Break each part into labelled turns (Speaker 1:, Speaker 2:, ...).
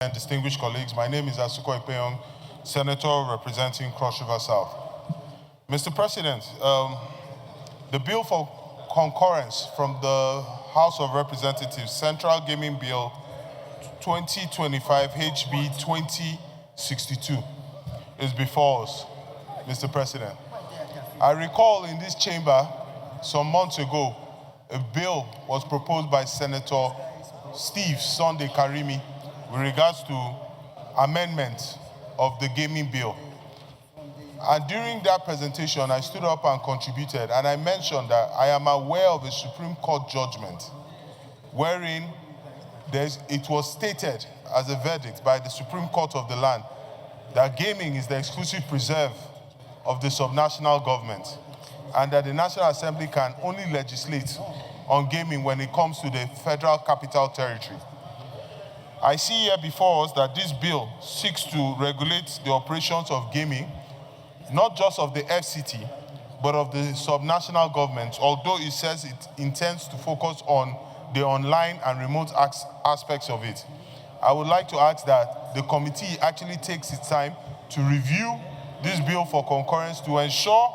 Speaker 1: And distinguished colleagues, my name is Oshiomhole, Senator representing Cross River South. Mr. President, the bill for concurrence from the House of Representatives, Central Gaming Bill 2025 HB 2062, is before us, Mr. President. I recall in this chamber some months ago, a bill was proposed by Senator Steve Sunday Karimi with regards to amendment of the gaming bill. And during that presentation, I stood up and contributed, and I mentioned that I am aware of a Supreme Court judgment wherein it was stated as a verdict by the Supreme Court of the land that gaming is the exclusive preserve of the subnational government, and that the National Assembly can only legislate on gaming when it comes to the Federal Capital Territory. I see here before us that this bill seeks to regulate the operations of gaming, not just of the FCT, but of the subnational government, although it says it intends to focus on the online and remote aspects of it. I would like to ask that the committee actually takes its time to review this bill for concurrence to ensure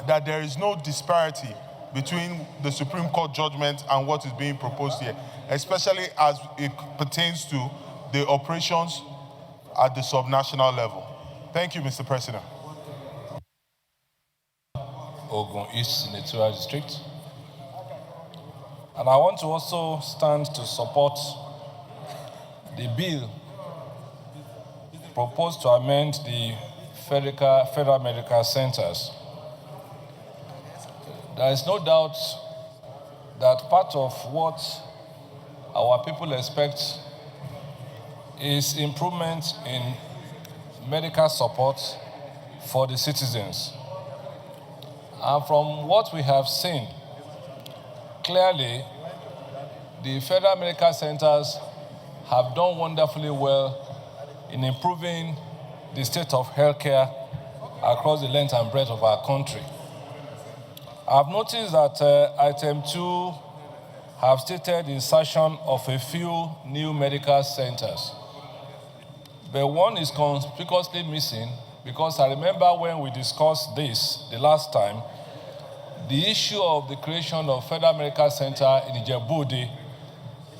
Speaker 1: that there is no disparity between the Supreme Court judgment and what is being proposed here, especially as it pertains to the operations at the subnational level. Thank you, Mr. President.
Speaker 2: Ogun East Senatorial District. And I want to also stand to support the bill proposed to amend the Federal Medical Centers. There is no doubt that part of what our people expect is improvement in medical support for the citizens. And from what we have seen, clearly, the Federal Medical Centers have done wonderfully well in improving the state of healthcare across the length and breadth of our country. I've noticed that item 2 have stated insertion of a few new medical centers. But one is conspicuously missing, because I remember when we discussed this the last time, the issue of the creation of Federal Medical Center in Ijebu-Ode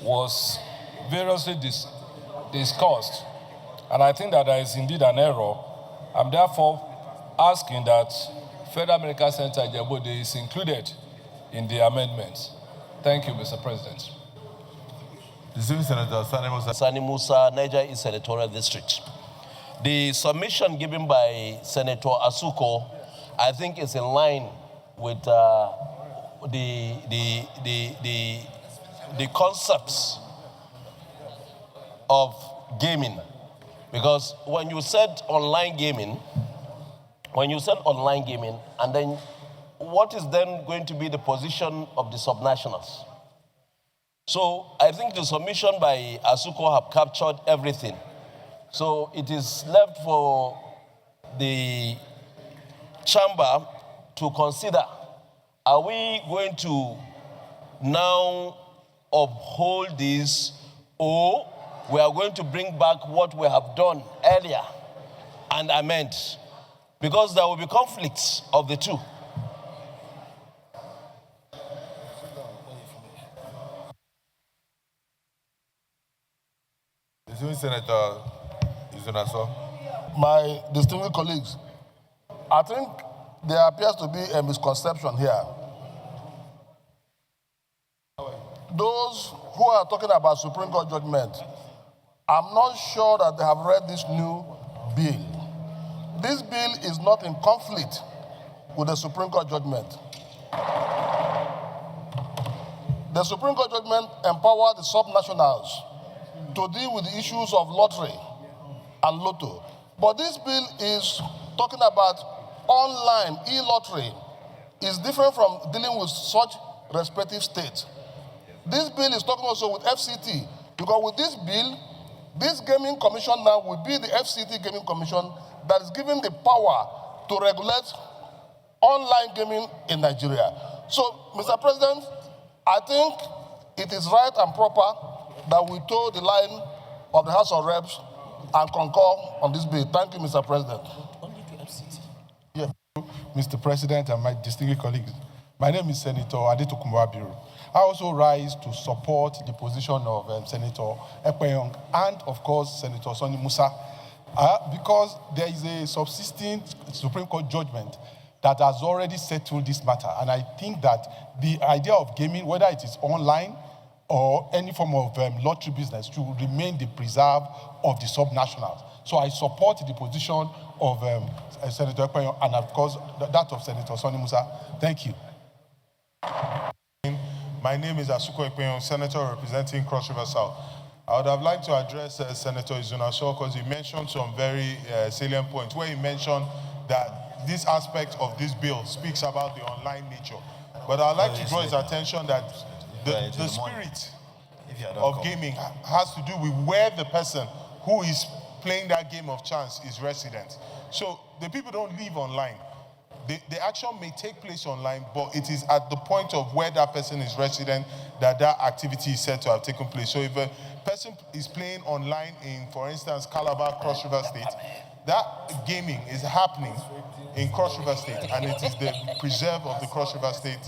Speaker 2: was variously discussed. And I think that there is indeed an error. I'm therefore asking that Federal Medical Center Ijebu-Ode is included in the amendments. Thank you, Mr. President.
Speaker 3: Senator Sani Musa, Niger East Senatorial District. The submission given by Senator Asuko, I think, is in line with the concepts of gaming. Because when you said online gaming, and then what is then going to be the position of the subnationals? So I think the submission by Asuko have captured everything. So it is left for the chamber to consider, are we going to now uphold this, or we are going to bring back what we have done earlier and amend? Because there will be conflicts of the two.
Speaker 1: Senator Izunaso.
Speaker 4: My distinguished colleagues, I think there appears to be a misconception here. Those who are talking about Supreme Court judgment, I'm not sure that they have read this new bill. This bill is not in conflict with the Supreme Court judgment. The Supreme Court judgment empowered the subnationals to deal with the issues of lottery and lotto. But this bill is talking about online e-lottery. It's different from dealing with such respective states. This bill is talking also with FCT, because with this bill, this gaming commission now will be the FCT gaming commission that is given the power to regulate online gaming in Nigeria. So, Mr. President, I think it is right and proper that we toe the line of the House of Reps and concur on this bill. Thank you, Mr. President.
Speaker 1: Yeah. Mr. President and my distinguished colleagues, my name is Senator Adetokunbo Abiru. I also rise to support the position of Senator Ekpeyong and, of course, Senator Sonny Musa, because there is a subsisting Supreme Court judgment that has already settled this matter. And I think that the idea of gaming, whether it is online or any form of lottery business, should remain the preserve of the subnationals. So I support the position of Senator Ekpeyong and, of course, that of Senator Sonny Musa. Thank you. My name is Asuko Ekpeyong, Senator representing Cross River South. I would have liked to address Senator Izunaso because he mentioned some very salient points where he mentioned that this aspect of this bill speaks about the online nature. But I'd like to draw his attention that the spirit of gaming has to do with where the person who is playing that game of chance is resident. So the people don't live online. The action may take place online, but it is at the point of where that person is resident that that activity is said to have taken place. So if a person is playing online in, for instance, Calabar, Cross River State, that gaming is happening in Cross River State, and it is the preserve of the Cross River State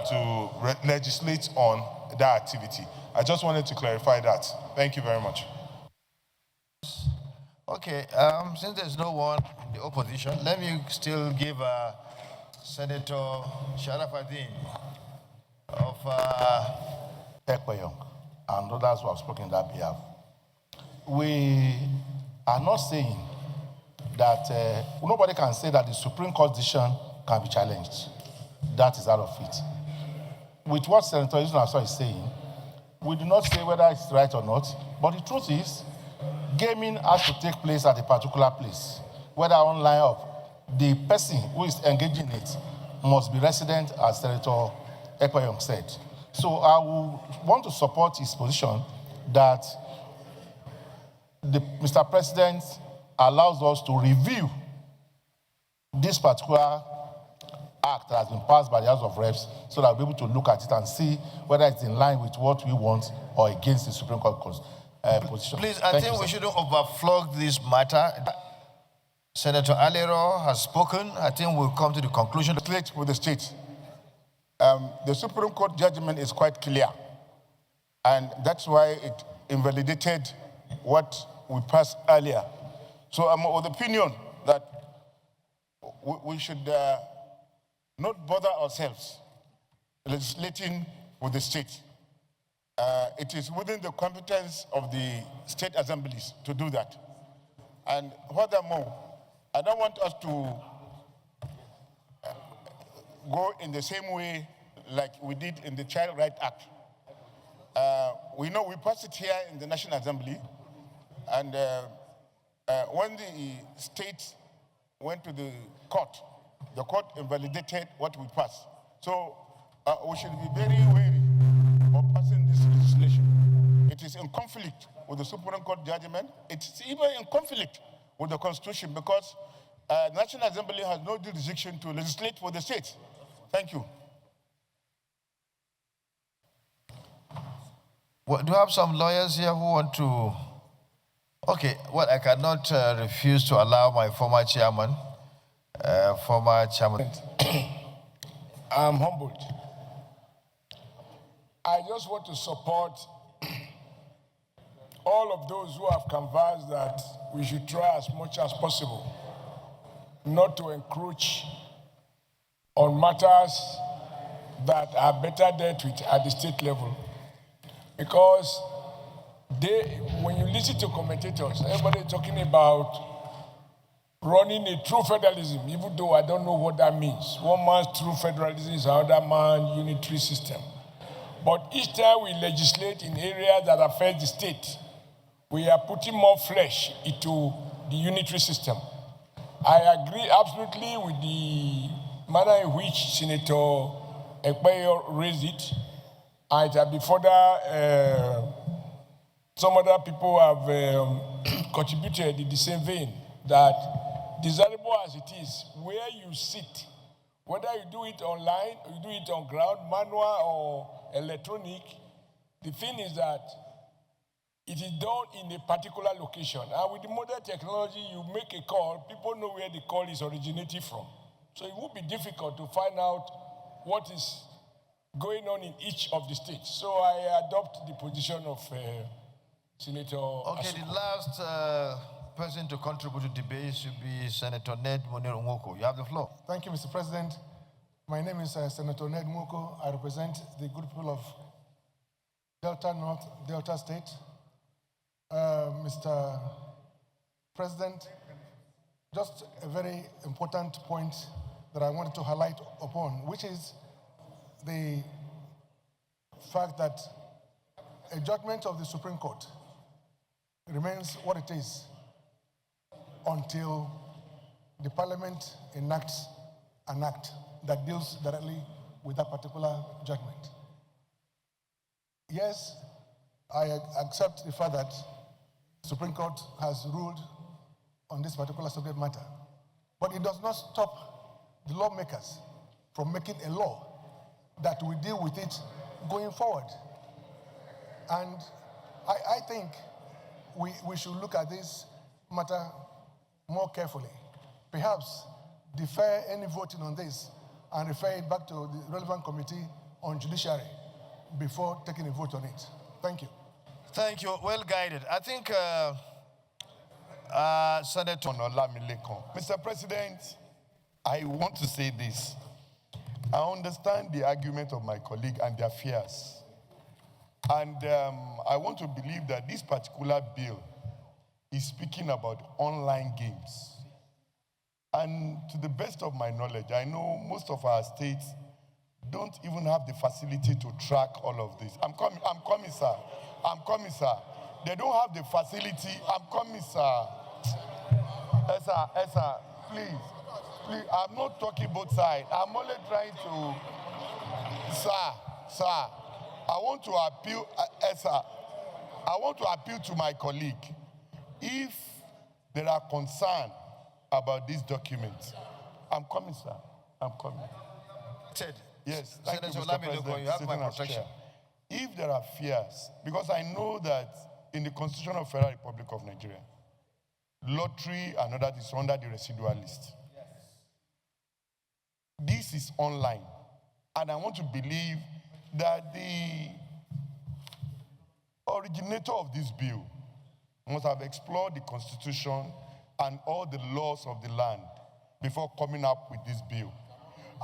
Speaker 1: to legislate on that activity. I just wanted to clarify that. Thank you very much.
Speaker 5: Okay, since there's no one in the opposition, let me still give Senator Sharafaddin of
Speaker 4: Ekpeyong and others who have spoken on that behalf. We are not saying that nobody can say that the Supreme Court decision can be challenged. That is out of it. With what Senator Izunaso is saying, we do not say whether it's right or not, but the truth is, gaming has to take place at a particular place, whether online or the person who is engaging in it must be resident, as Senator Ekpeyong said. So I will want to support his position that Mr. President allows us to review this particular act that has been passed by the House of Reps so that we'll be able to look at it and see whether it's in line with what we want or against the Supreme Court position.
Speaker 5: Please, I think we shouldn't overflog this matter. Senator Alero has spoken. I think we'll come to the conclusion.
Speaker 4: With the state. The Supreme Court judgment is quite clear, and that's why it invalidated what we passed earlier. So I'm of the opinion that we should not bother ourselves legislating with the state. It is within the competence of the state assemblies to do that. And furthermore, I don't want us to go in the same way like we did in the Child Rights Act. We know we passed it here in the National Assembly, and when the state went to the court invalidated what we passed. So we should be very wary of passing this legislation. It is in conflict with the Supreme Court judgment. It's even in conflict with the Constitution because the National Assembly has no jurisdiction to legislate for the states. Thank you.
Speaker 5: Well, do you have some lawyers here who want to? Okay, well, I cannot refuse to allow my former chairman.
Speaker 6: I'm humbled. I just want to support all of those who have canvassed that we should try as much as possible not to encroach on matters that are better dealt with at the state level. Because when you listen to commentators, everybody is talking about running a true federalism, even though I don't know what that means. One man's true federalism is another man's unitary system. But each time we legislate in areas that affect the state, we are putting more flesh into the unitary system. I agree absolutely with the manner in which Senator Ekpeyong raised it. And it has been further, some other people have contributed in the same vein, that desirable as it is, where you sit, whether you do it online, or you do it on ground, manual or electronic, the thing is that it is done in a particular location. And with the modern technology, you make a call, people know where the call is originating from. So it would be difficult to find out what is going on in each of the states. So I adopt the position of Senator
Speaker 5: Okay,
Speaker 6: Asuko.
Speaker 5: the last person to contribute to debate should be Senator Ned Nwoko. You have the floor.
Speaker 7: Thank you, Mr. President. My name is Senator Ned Nwoko. I represent the good people of Delta North, Delta State. Mr. President, just a very important point that I wanted to highlight upon, which is the fact that a judgment of the Supreme Court remains what it is until the Parliament enacts an act that deals directly with that particular judgment. Yes, I accept the fact that the Supreme Court has ruled on this particular subject matter, but it does not stop the lawmakers from making a law that will deal with it going forward. And I think we should look at this matter more carefully. Perhaps defer any voting on this and refer it back to the relevant committee on judiciary before taking a vote on it. Thank you.
Speaker 5: Thank you. Well guided. I think Senator
Speaker 1: Olamilekon. Mr. President, I want to say this. I understand the argument of my colleague and their fears. And I want to believe that this particular bill is speaking about online games. And to the best of my knowledge, I know most of our states don't even have the facility to track all of this. I'm coming, sir. I'm coming, sir. They don't have the facility. I'm coming, sir. Sir, please. I'm not talking both sides. I'm only trying to, sir, I want to appeal, sir, I want to appeal to my colleague. If there are concerns about this document, I'm coming, sir. I'm coming.
Speaker 5: Ted.
Speaker 1: Yes, thank you,
Speaker 5: Senator
Speaker 1: Mr. President.
Speaker 5: you have my
Speaker 1: Sitting as
Speaker 5: protection.
Speaker 1: chair. If there are fears, because I know that in the Constitution of Federal Republic of Nigeria, lottery and other is under the residual list. Yes. This is online. And I want to believe that the originator of this bill must have explored the Constitution and all the laws of the land before coming up with this bill.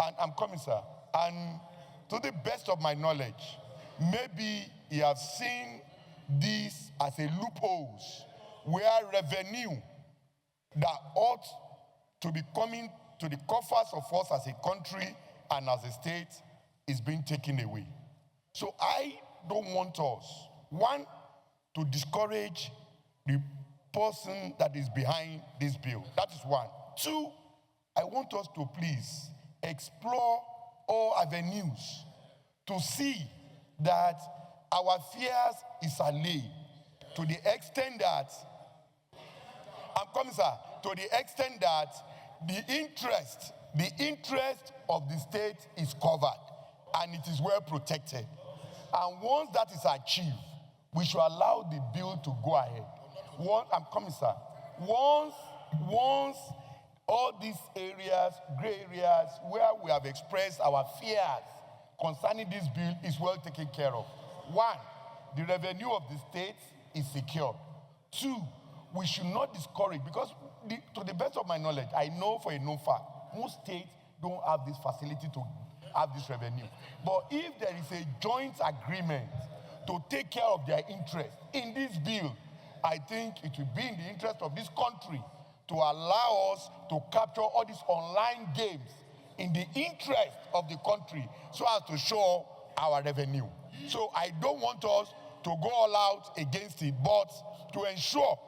Speaker 1: And I'm coming, sir. And to the best of my knowledge, maybe he has seen this as a loophole where revenue that ought to be coming to the coffers of us as a country and as a state is being taken away. So I don't want us, one, to discourage the person that is behind this bill. That is one. Two, I want us to please explore all avenues to see that our fears is allayed to the extent that, I'm coming, sir, to the extent that the interest of the state is covered and it is well protected. And once that is achieved, we should allow the bill to go ahead. I'm coming, sir. Once all these areas, gray areas, where we have expressed our fears concerning this bill is well taken care of. One, the revenue of the state is secured. Two, we should not discourage, because to the best of my knowledge, I know for a known fact, most states don't have this facility to have this revenue. But if there is a joint agreement to take care of their interest in this bill, I think it will be in the interest of this country to allow us to capture all these online games in the interest of the country so as to show our revenue. So I don't want us to go all out against it, but to ensure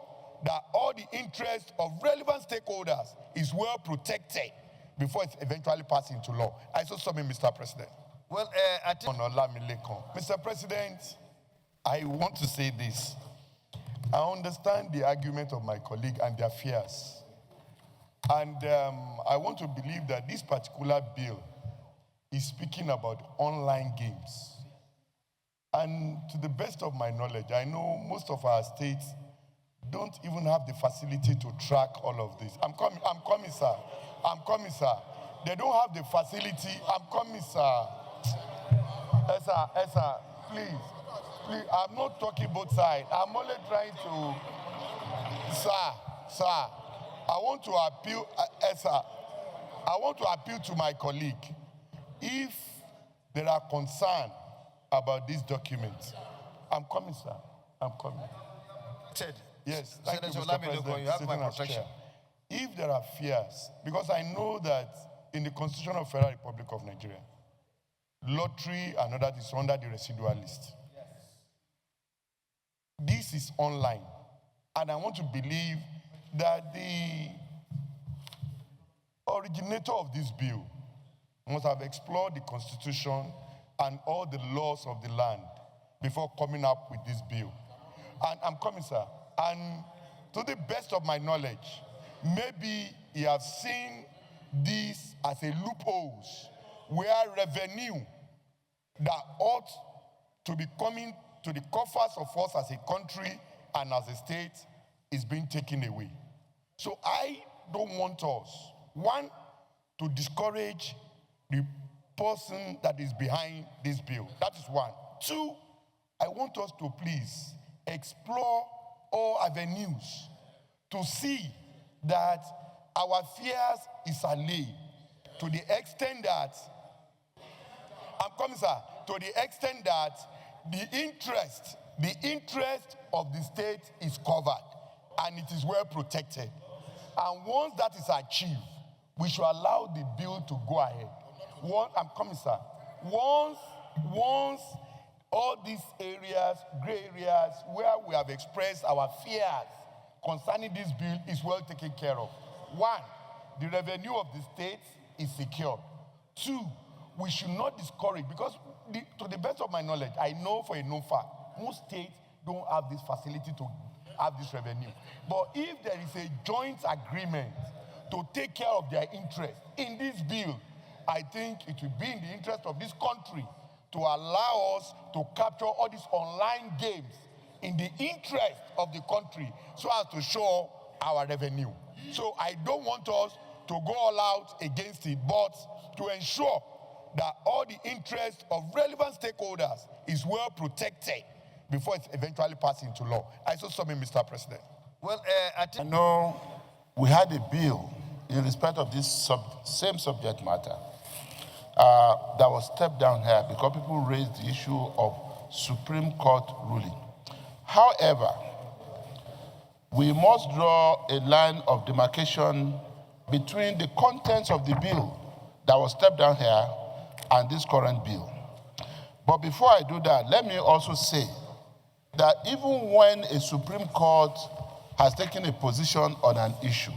Speaker 1: that all the interests of relevant stakeholders is well protected before it's eventually passed into law. I so submit, Mr. President.
Speaker 5: Well, I think
Speaker 1: Mr. President, I want to say this. I understand the argument of my colleague and their fears. And I want to believe that this particular bill is speaking about online games.
Speaker 8: And to the best of my knowledge, I know most of our states don't even have the facility to track all of this. I'm coming, sir. I'm coming, sir. They don't have the facility. I'm coming, sir. Sir, please. I'm not talking both sides. I'm only trying to, sir, I want to appeal, sir, I want to appeal to my colleague. If there are concerns about this document, I'm coming, sir. I'm coming.
Speaker 5: Ted,
Speaker 8: Yes, thank you,
Speaker 5: Senator
Speaker 8: Mr.
Speaker 5: Lamido,
Speaker 8: President,
Speaker 5: you have my
Speaker 8: sitting as
Speaker 5: protection.
Speaker 8: chair. If there are fears, because I know that in the Constitution of Federal Republic of Nigeria, lottery and other is under the residual list. Yes. This is online, and I want to believe that the originator of this bill must have explored the Constitution and all the laws of the land before coming up with this bill. And I'm coming, sir. And to the best of my knowledge, maybe he has seen this as a loophole where revenue that ought to be coming to the coffers of us as a country and as a state is being taken away. So I don't want us, one, to discourage the person that is behind this bill. That is one. Two, I want us to please explore all avenues to see that our fears is allayed to the extent that, I'm coming, sir, to the extent that the interest of the state is covered and it is well protected. And once that is achieved, we should allow the bill to go ahead. I'm coming, sir. Once all these areas, gray areas, where we have expressed our fears concerning this bill is well taken care of. One, the revenue of the state is secured. Two, we should not discourage, because to the best of my knowledge, I know for a known fact, most states don't have this facility to have this revenue. But if there is a joint agreement to take care of their interest in this bill, I think it will be in the interest of this country to allow us to capture all these online games in the interest of the country so as to show our revenue. So I don't want us to go all out against it, but to ensure that all the interest of relevant stakeholders is well protected before it's eventually passed into law. I so submit, Mr. President.
Speaker 5: Well,
Speaker 9: I know we had a bill in respect of this same subject matter that was stepped down here because people raised the issue of Supreme Court ruling. However, we must draw a line of demarcation between the contents of the bill that was stepped down here and this current bill. But before I do that, let me also say that even when a Supreme Court has taken a position on an issue,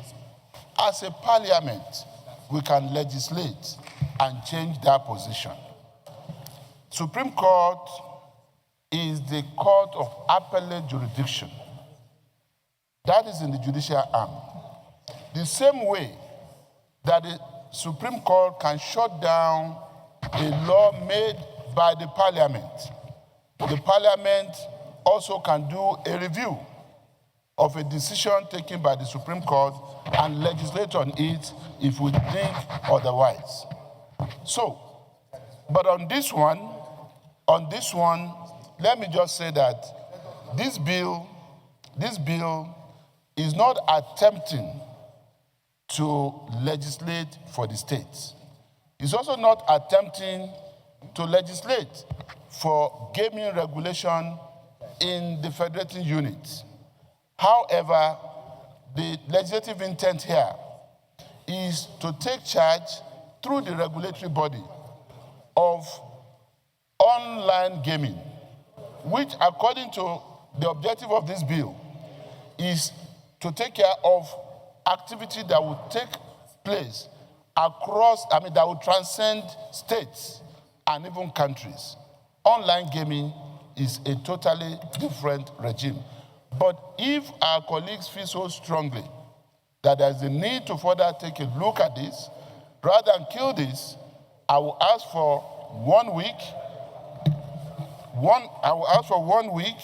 Speaker 9: as a parliament, we can legislate and change that position. Supreme Court is the court of appellate jurisdiction. That is in the judicial arm. The same way that the Supreme Court can shut down a law made by the parliament, the parliament also can do a review of a decision taken by the Supreme Court and legislate on it if we think otherwise. So, but on this one, let me just say that this bill is not attempting to legislate for the states. It's also not attempting to legislate for gaming regulation in the federating unit. However, the legislative intent here is to take charge through the regulatory body of online gaming, which, according to the objective of this bill, is to take care of activity that will take place across, that will transcend states and even countries. Online gaming is a totally different regime. But if our colleagues feel so strongly that there's a need to further take a look at this, rather than kill this, I will ask for 1 week I will ask for 1 week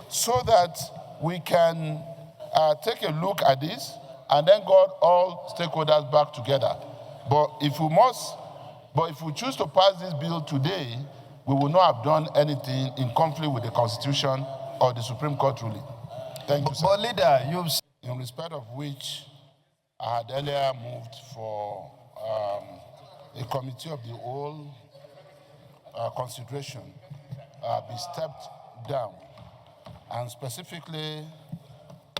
Speaker 9: so that we can take a look at this and then got all stakeholders back together. But if we choose to pass this bill today, we will not have done anything in conflict with the Constitution or the Supreme Court ruling. Thank you, sir.
Speaker 5: But leader, you've...
Speaker 9: In respect of which I had earlier moved for a committee of the whole consideration be stepped down. And specifically,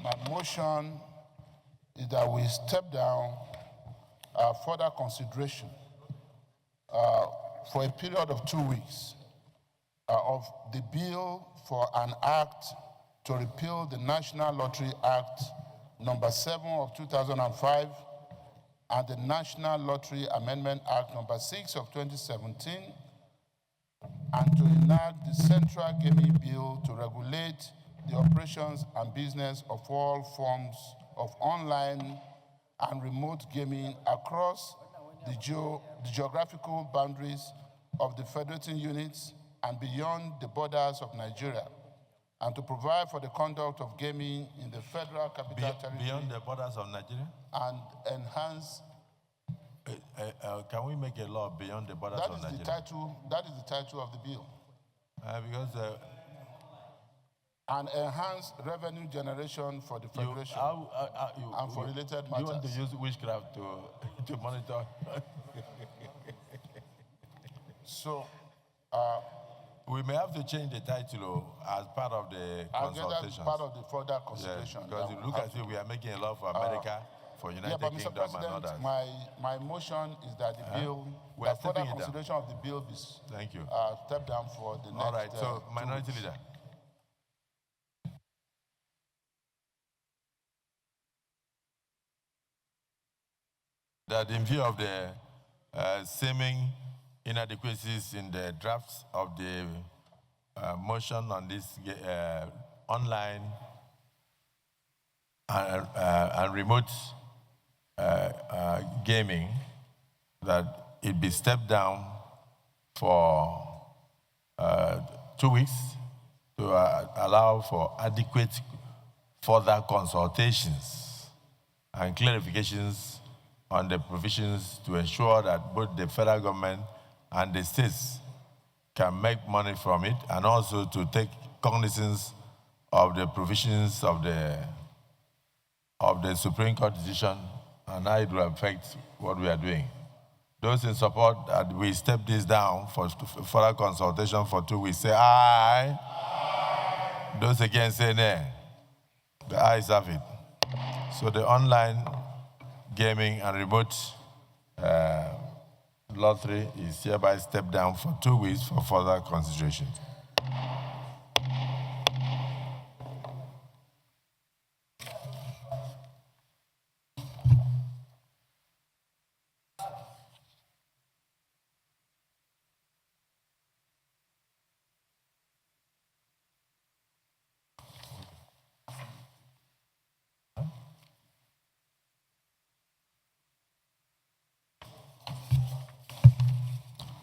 Speaker 9: my motion is that we step down further consideration for a period of 2 weeks of the bill for an act to repeal the National Lottery Act number 7 of 2005 and the National Lottery Amendment Act number 6 of 2017, and to enact the Central Gaming Bill to regulate the operations and business of all forms of online and remote gaming across the geographical boundaries of the federating units and beyond the borders of Nigeria, and to provide for the conduct of gaming in the Federal Capital Territory.
Speaker 10: Beyond the borders of Nigeria?
Speaker 9: And enhance...
Speaker 10: can we make a law beyond the borders of Nigeria?
Speaker 9: That is the title of the bill.
Speaker 10: Because...
Speaker 9: and enhance revenue generation for the Federation and for related matters.
Speaker 10: You want to use witchcraft to monitor?
Speaker 9: So...
Speaker 10: we may have to change the title as part of the consultation.
Speaker 9: Part of the further consultation.
Speaker 10: Yes, because you look as if we are making a law for America, for United Kingdom and others.
Speaker 9: My motion is that the bill, the further consideration of the bill be stepped down for the next...
Speaker 10: All right, so Minority Leader. That in view of the seeming inadequacies in the drafts of the motion on this online and remote gaming, that it be stepped down for 2 weeks to allow for adequate further consultations and clarifications on the provisions to ensure that both the federal government and the states can make money from it, and also to take cognizance of the provisions of the Supreme Court decision and how it will affect what we are doing. Those in support that we step this down for further consultation for 2 weeks, say aye. Aye. Those against say nay. The ayes have it. So the online gaming and remote lottery is hereby stepped down for 2 weeks for further consideration.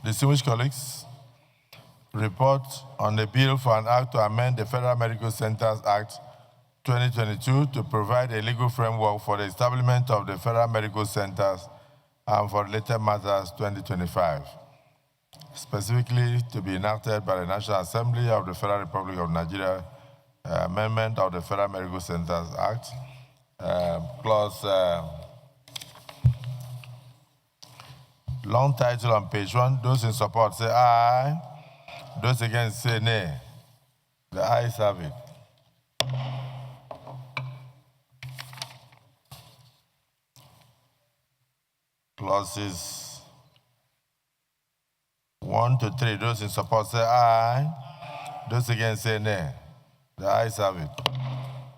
Speaker 10: Distinguished colleagues, report on the bill for an act to amend the Federal Medical Centers Act 2022 to provide a legal framework for the establishment of the Federal Medical Centers and for related matters 2025, specifically to be enacted by the National Assembly of the Federal Republic of Nigeria, amendment of the Federal Medical Centers Act, clause long title on page 1. Those in support say aye. Those against say nay. The ayes have it. Clauses 1 to 3. Those in support say aye. Those against say nay. The ayes have it.